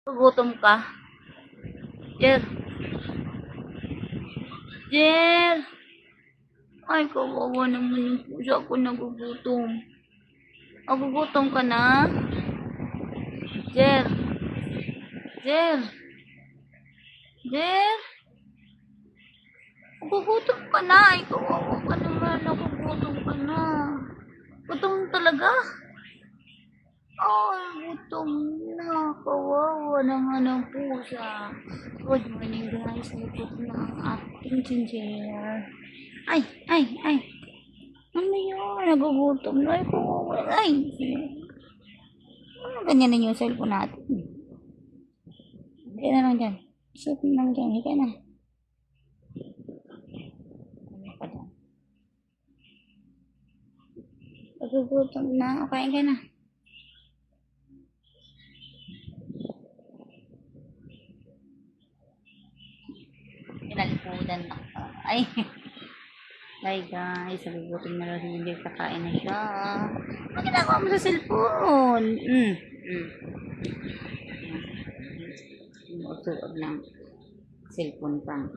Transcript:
Gugutom ka? Jer, Jer! Ay, kawawa naman yung pusa ko nagugutom. Nagugutom ka na? Jer, Jer, Jer! Nagugutom ka na. Ay, kawawa ka naman. Nagugutom ka na. Gutom talaga? Ay, gutom na. Kawawa naman ang pusa. Good morning guys. Likot na ang ating ginger. Ay, ay, ay. Ano yun? Nagugutom na. Ay, kawawa. Ay. Ano ganyan na yung cellphone natin? Higa na lang dyan. Isipin lang dyan. Higa na. Ano pa dyan? Nagugutom na. O, kain ka na. Pinalikudan na ka. Ay. Hi guys. Nagugutom na lang si Ginger. Kakain na siya. Ano ginagawa mo sa cellphone? Inuutuog ng cellphone pang.